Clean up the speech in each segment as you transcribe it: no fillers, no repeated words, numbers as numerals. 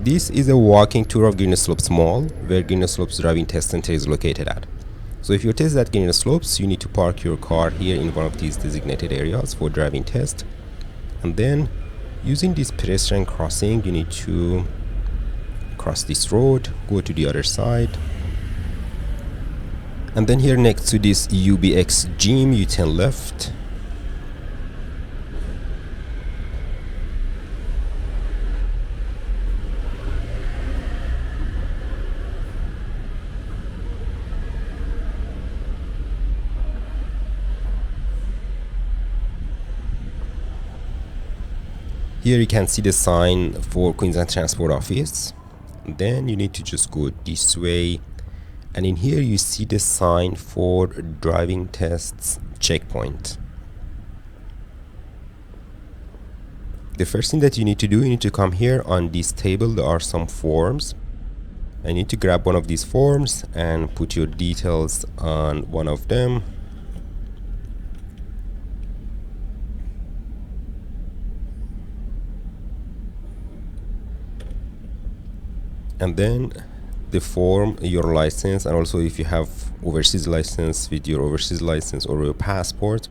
This is a walking tour of Greenslopes Mall, where Greenslopes Driving Test Centre is located at. So if your test is at Greenslopes, you need to park your car here in one of these designated areas for driving test. And then, using this pedestrian crossing, you need to cross this road, go to the other side. And then here next to this UBX gym, you turn left. Here you can see the sign for Queensland Transport Office. Then you need to just go this way, and in here you see the sign for driving tests checkpoint. The first thing that you need to do, you need to come here. On this table there are some forms. I need to grab one of these forms and put your details on one of them. And then the form, your license, and also if you have overseas license, with your overseas license or your passport,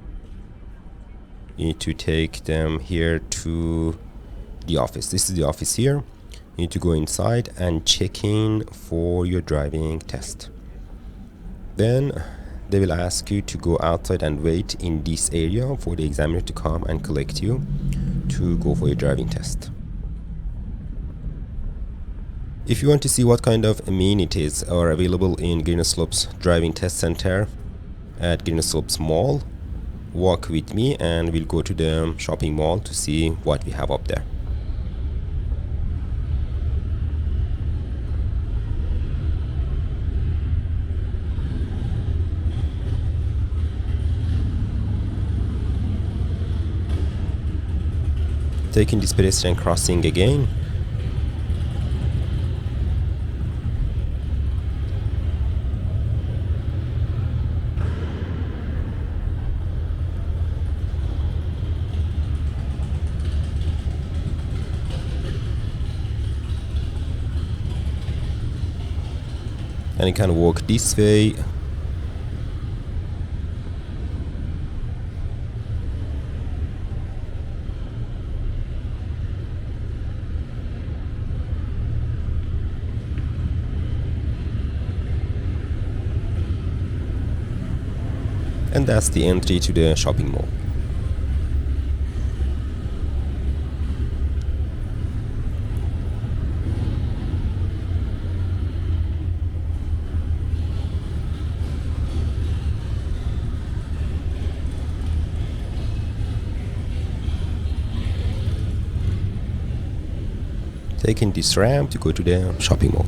you need to take them here to the office. This is the office here. You need to go inside and check in for your driving test. Then they will ask you to go outside and wait in this area for the examiner to come and collect you to go for your driving test. If you want to see what kind of amenities are available in Greenslopes Driving Test Centre at Greenslopes Mall, walk with me and we'll go to the shopping mall to see what we have up there. Taking this pedestrian crossing again. And you can walk this way. And that's the entry to the shopping mall. Taking this ramp to go to the shopping mall.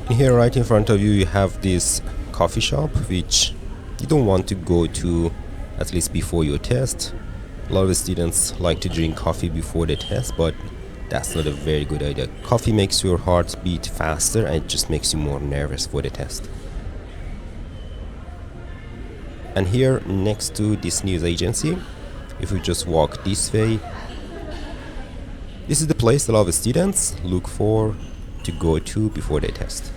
Here right in front of you, you have this coffee shop which you don't want to go to, at least before your test. A lot of students like to drink coffee before the test, but that's not a very good idea. Coffee makes your heart beat faster and it just makes you more nervous for the test. And here next to this news agency, if we just walk this way, this is the place a lot of students look for to go to before they test.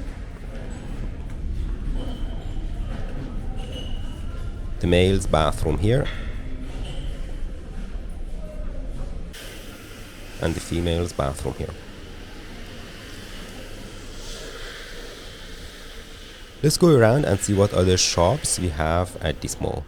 The male's bathroom here, and the female's bathroom here. Let's go around and see what other shops we have at this mall.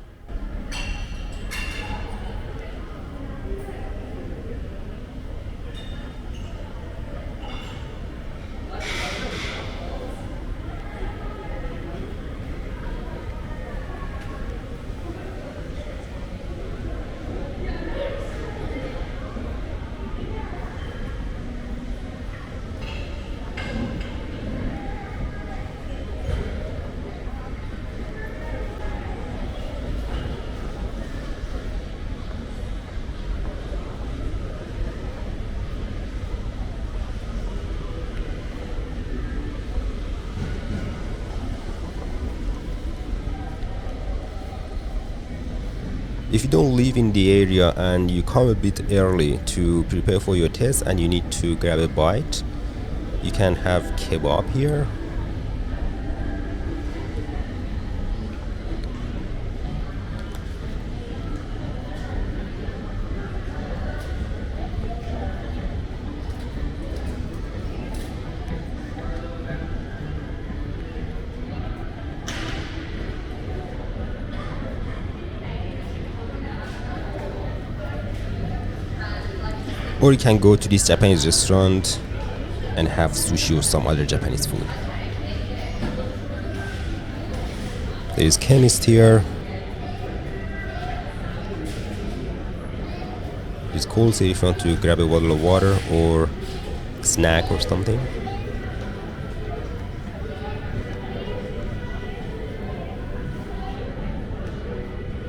If you don't live in the area and you come a bit early to prepare for your test and you need to grab a bite, you can have kebab here. Or you can go to this Japanese restaurant and have sushi or some other Japanese food. There is chemist here. It's cool, so if you want to grab a bottle of water or snack or something.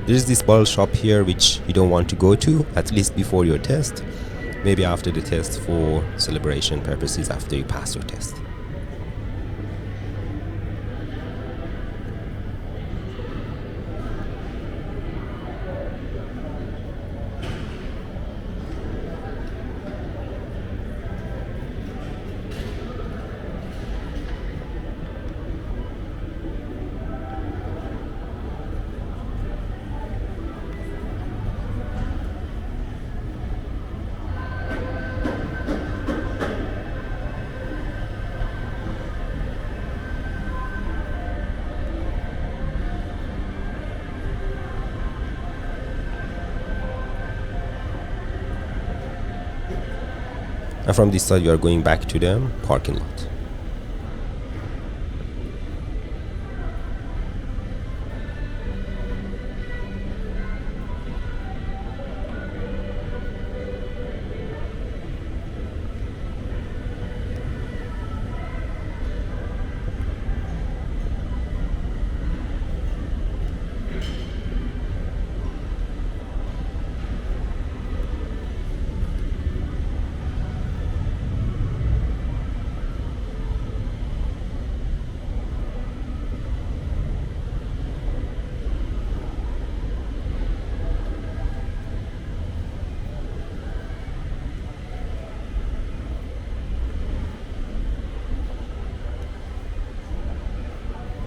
There's this bottle shop here which you don't want to go to, at least before your test. Maybe after the test for celebration purposes after you pass your test. And from this side, you are going back to the parking lot.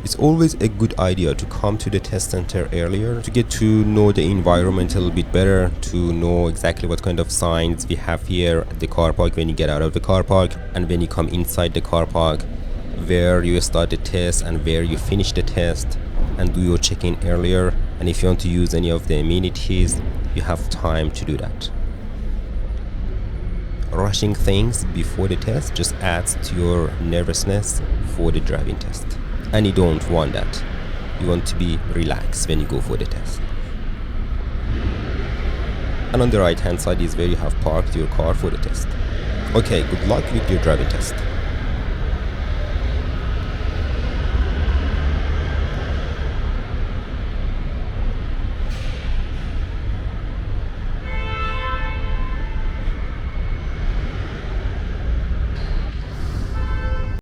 It's always a good idea to come to the test center earlier to get to know the environment a little bit better, to know exactly what kind of signs we have here at the car park when you get out of the car park and when you come inside the car park, where you start the test and where you finish the test, and do your check-in earlier. And if you want to use any of the amenities, you have time to do that. Rushing things before the test just adds to your nervousness for the driving test. And you don't want that. You want to be relaxed when you go for the test. And on the right hand side is where you have parked your car for the test. Okay, good luck with your driving test.